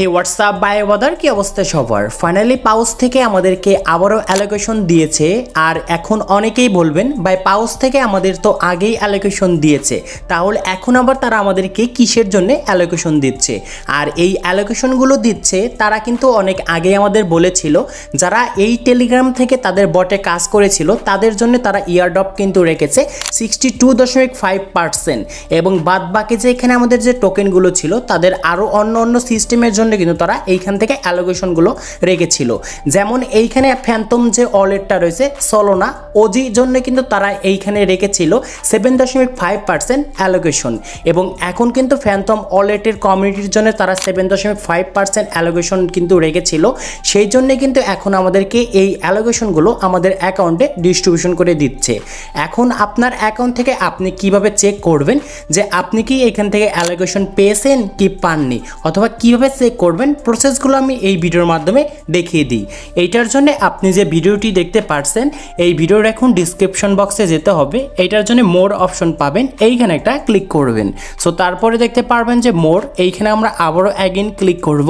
এই WhatsApp by ওয়াদার কি অবস্থা সবার? ফাইনালি পাউস থেকে আমাদেরকে আবারও অ্যালোকেশন দিয়েছে। আর এখন অনেকেই বলবেন ভাই পাউস থেকে আমাদের তো আগেই অ্যালোকেশন দিয়েছে, তাহলে এখন আবার তারা আমাদেরকে কিসের জন্য অ্যালোকেশন দিচ্ছে? আর এই অ্যালোকেশনগুলো দিচ্ছে তারা কিন্তু অনেক আগেই আমাদের বলেছিল, যারা এই টেলিগ্রাম থেকে তাদের বটে কাজ করেছিল তাদের জন্য তারা ইয়ারড্রপ কিন্তু রেখেছে 62.5%, এবং বাদ বাকি যে এখানে আমাদের যে টোকেনগুলো ছিল তাদের আরও অন্য সিস্টেমের জন্য কিন্তু তারা এইখান থেকে অ্যালোকেশনগুলো রেখেছিল। যেমন এইখানে ফ্যান্টম যে ওয়ালেটটা রয়েছে সোলোনা ওজির জন্য কিন্তু তারা এইখানে রেখেছিল 7.5% অ্যালোকেশন, এবং এখন কিন্তু ফ্যান্টম ওয়ালেটের কমিউনিটির জন্য তারা 7.5% অ্যালোকেশন কিন্তু রেখেছিল। সেই জন্য কিন্তু এখন আমাদেরকে এই অ্যালোকেশনগুলো আমাদের অ্যাকাউন্টে ডিস্ট্রিবিউশন করে দিচ্ছে। এখন আপনার অ্যাকাউন্ট থেকে আপনি কিভাবে চেক করবেন যে আপনি কি এখান থেকে অ্যালোকেশন পেয়েছেন কি পাননি, অথবা কিভাবে চেক করবেন, প্রসেসগুলো আমি এই ভিডিওর মাধ্যমে দেখিয়ে দিই। এইটার জন্য আপনি যে ভিডিওটি দেখতে পাচ্ছেন এই ভিডিওর এখন ডিসক্রিপশন বক্সে যেতে হবে। এইটার জন্য মোর অপশন পাবেন, এইখানে একটা ক্লিক করবেন। সো তারপরে দেখতে পারবেন যে মোর, এইখানে আমরা আবারও অ্যাগেন ক্লিক করব।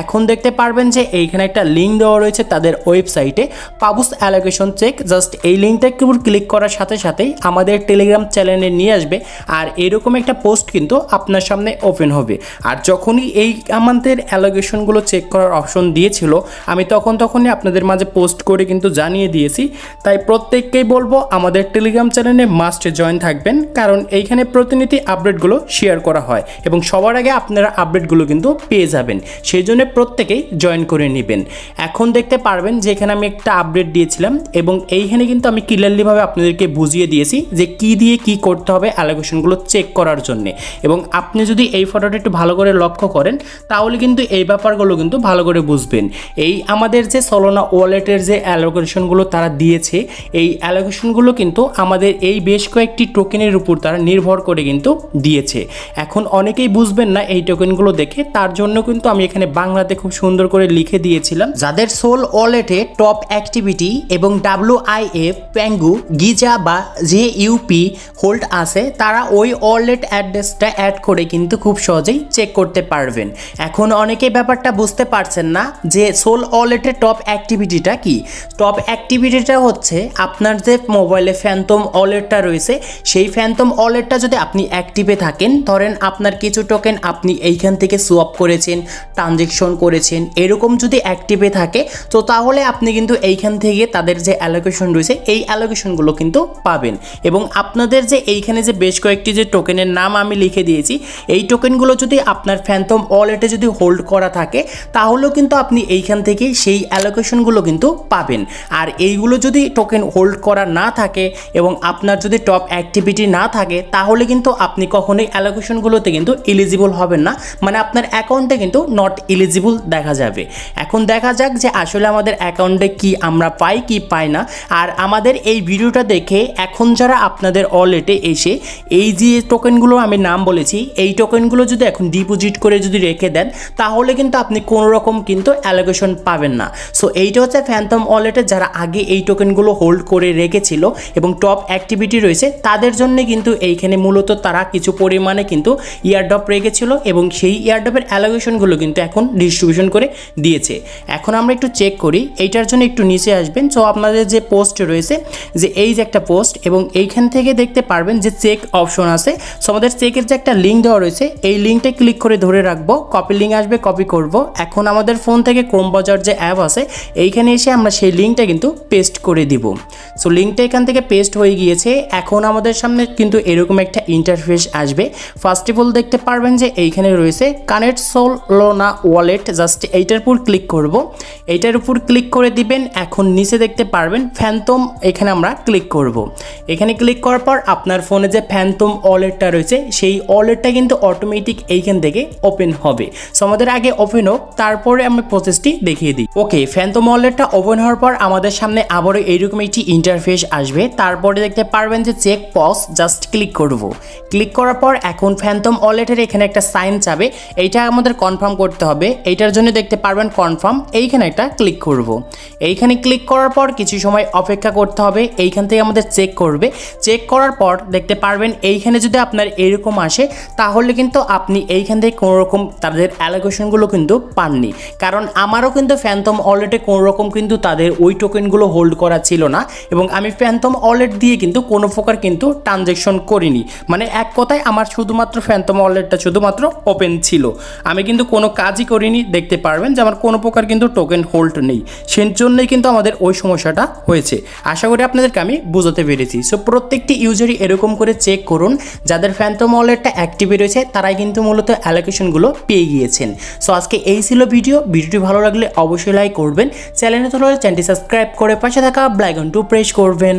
এখন দেখতে পারবেন যে এইখানে একটা লিঙ্ক দেওয়া রয়েছে তাদের ওয়েবসাইটে, পাবুস অ্যালোকেশন চেক। জাস্ট এই লিঙ্কটা ক্লিক করার সাথে সাথেই আমাদের টেলিগ্রাম চ্যানেলে নিয়ে আসবে, আর এরকম একটা পোস্ট কিন্তু আপনার সামনে ওপেন হবে। আর যখনই এই আমাদের অ্যালোকেশনগুলো চেক করার অপশন দিয়েছিল আমি তখনই আপনাদের মাঝে পোস্ট করে কিন্তু জানিয়ে দিয়েছি। তাই প্রত্যেককেই বলবো আমাদের টেলিগ্রাম চ্যানেলে মাস্ট জয়েন থাকবেন, কারণ এইখানে প্রতিনিধি আপডেটগুলো শেয়ার করা হয় এবং সবার আগে আপনারা আপডেটগুলো কিন্তু পেয়ে যাবেন। সেই জন্য প্রত্যেকেই জয়েন করে নেবেন। এখন দেখতে পারবেন যে এখানে আমি একটা আপডেট দিয়েছিলাম এবং এইখানে কিন্তু আমি ক্লিয়ারলিভাবে আপনাদেরকে বুঝিয়ে দিয়েছি যে কি দিয়ে কি করতে হবে অ্যালোকেশনগুলো চেক করার জন্য। এবং আপনি যদি এই ফটোটা একটু ভালো করে লক্ষ্য করেন তাহলে কিন্তু এই ব্যাপারগুলো কিন্তু ভালো করে বুঝবেন। এই আমাদের যে সোলোনা ওয়ালেটের যে অ্যালোকেশনগুলো তারা দিয়েছে, এই অ্যালোকেশনগুলো কিন্তু আমাদের এই বেশ কয়েকটি টোকেনের উপর তারা নির্ভর করে কিন্তু দিয়েছে। এখন অনেকেই বুঝবেন না এই টোকেনগুলো দেখে, তার জন্য কিন্তু আমি এখানে বাংলাতে খুব সুন্দর করে লিখে দিয়েছিলাম। যাদের সোল ওয়ালেটে টপ অ্যাক্টিভিটি এবং WIF, প্যাঙ্গু, গিজা বা JUP হোল্ড আছে, তারা ওই ওয়ালেট অ্যাড্রেসটা অ্যাড করে কিন্তু খুব সহজেই চেক করতে পারবেন। এখন অনেকেই ব্যাপারটা বুঝতে পারছেন না যে সোল ওয়ালেটের টপ অ্যাক্টিভিটিটা কি। টপ অ্যাক্টিভিটিটা হচ্ছে আপনার যে মোবাইলে ফ্যান্টম ওয়ালেটটা রয়েছে, সেই ফ্যান্টম ওয়ালেটটা যদি আপনি অ্যাক্টিভে থাকেন, ধরেন আপনার কিছু টোকেন আপনি এইখান থেকে সোয়াপ করেছেন, ট্রানজেকশন করেছেন, এরকম যদি অ্যাক্টিভে থাকে তো তাহলে আপনি কিন্তু এইখান থেকে তাদের যে অ্যালোকেশন রয়েছে এই অ্যালোকেশনগুলো কিন্তু পাবেন। এবং আপনাদের যে এইখানে যে বেশ কয়েকটি যে টোকেনের নাম আমি লিখে দিয়েছি, এই টোকেনগুলো যদি আপনার ফ্যান্টম ওয়ালেটে যদি হোল্ড করা থাকে তাহলেও কিন্তু আপনি এইখান থেকে সেই অ্যালোকেশনগুলো কিন্তু পাবেন। আর এইগুলো যদি টোকেন হোল্ড করা না থাকে এবং আপনার যদি টপ অ্যাক্টিভিটি না থাকে তাহলে কিন্তু আপনি কখনোই অ্যালোকেশনগুলোতে কিন্তু এলিজিবল হবেন না, মানে আপনার অ্যাকাউন্টে কিন্তু নট এলিজিবল দেখা যাবে। এখন দেখা যাক যে আসলে আমাদের অ্যাকাউন্টে কি আমরা পাই কি পাই না। আর আমাদের এই ভিডিওটা দেখে এখন যারা আপনাদের ওয়ালেটে এসে এই যে টোকেনগুলো আমি নাম বলেছি এই টোকেনগুলো যদি এখন ডিপোজিট করে যদি রেখে দেন তাহলে কিন্তু আপনি কোনো রকম কিন্তু অ্যালোকেশন পাবেন না। সো এইটা হচ্ছে ফ্যান্টম ওয়ালেটে যারা আগে এই টোকেনগুলো হোল্ড করে রেখেছিল এবং টপ অ্যাক্টিভিটি রয়েছে তাদের জন্য কিন্তু এইখানে মূলত তারা কিছু পরিমাণে কিন্তু ইয়ারড্রপ রেখেছিল এবং সেই ইয়ারড্রপের অ্যালোকেশনগুলো কিন্তু এখন ডিস্ট্রিবিউশন করে দিয়েছে। এখন আমরা একটু চেক করি, এইটার জন্য একটু নিচে আসবেন। সো আপনাদের যে পোস্ট রয়েছে, যে এই যে একটা পোস্ট, এবং এইখান থেকে দেখতে পারবেন যে চেক অপশন আছে। সো আমাদের চেকের যে একটা লিঙ্ক দেওয়া রয়েছে এই লিঙ্কটা ক্লিক করে ধরে রাখবো, কপি লিঙ্ক আসবে কপি করব। এখন আমাদের ফোন থেকে ক্রোম ব্রাউজার যে অ্যাপ আছে এইখানে এসে আমরা সেই লিঙ্কটা কিন্তু পেস্ট করে দিব। সো লিঙ্কটা এখান থেকে পেস্ট হয়ে গিয়েছে। এখন আমাদের সামনে কিন্তু এরকম একটা ইন্টারফেস আসবে। ফার্স্ট অফ অল দেখতে পারবেন যে এইখানে রয়েছে কানেক্ট সোলোনা ওয়ালেট, জাস্ট এইটার উপর ক্লিক করব। এইটার উপর ক্লিক করে দিবেন। এখন নিচে দেখতে পারবেন ফ্যান্টম, এখানে আমরা ক্লিক করব। এখানে ক্লিক করার পর আপনার ফোনে যে ফ্যান্টম ওয়ালেটটা রয়েছে সেই ওয়ালেটটা কিন্তু অটোমেটিক এইখান থেকে ওপেন হবে। সো আমাদের আগে ওপেন হোক, তারপরে আমি প্রসেসটি দেখিয়ে দিই। ওকে, ফ্যান্টম ওয়ালেটটা ওপেন হওয়ার পর আমাদের সামনে আবারও এইরকম একটি ইন্টারফেস আসবে। তারপরে দেখতে পারবেন যে চেক পজ, জাস্ট ক্লিক করব। ক্লিক করার পর এখন ফ্যান্টম ওয়ালেটের এখানে একটা সাইন চাবে, এইটা আমাদের কনফার্ম করতে হবে। এইটার জন্য দেখতে পারবেন কনফার্ম, এইখানে একটা ক্লিক করব। এইখানে ক্লিক করার পর কিছু সময় অপেক্ষা করতে হবে। এইখান থেকে আমাদের চেক করবে। চেক করার পর দেখতে পারবেন এইখানে যদি আপনার এরকম আসে তাহলে কিন্তু আপনি এইখান থেকে কোনো রকম তাদের অ্যালোকেশন অ্যালোকেশনগুলো কিন্তু পাননি, কারণ আমারও কিন্তু ফ্যান্টম ওয়ালেটে কোনো রকম কিন্তু তাদের ওই টোকেনগুলো হোল্ড করা ছিল না, এবং আমি ফ্যান্টম ওয়ালেট দিয়ে কিন্তু কোনো প্রকার কিন্তু ট্রানজ্যাকশন করিনি। মানে এক কথায় আমার শুধুমাত্র ফ্যান্টম ওয়ালেটটা শুধুমাত্র ওপেন ছিল, আমি কিন্তু কোনো কাজই করিনি। দেখতে পারবেন যে আমার কোনো প্রকার কিন্তু টোকেন হোল্ড নেই, সেই জন্যই কিন্তু আমাদের ওই সমস্যাটা হয়েছে। আশা করি আপনাদেরকে আমি বুঝাতে পেরেছি। সো প্রত্যেকটি ইউজারই এরকম করে চেক করুন, যাদের ফ্যান্টম ওয়ালেটটা অ্যাক্টিভে রয়েছে তারাই কিন্তু মূলত অ্যালোকেশনগুলো পেয়ে গিয়েছেন। সো আজকে এই ছিল ভিডিওটি ভালো লাগলে অবশ্যই লাইক করবেন, চ্যানেলে তো চ্যানেলটি সাবস্ক্রাইব করে পাশে থাকা বেল আইকনটি প্রেস করবেন।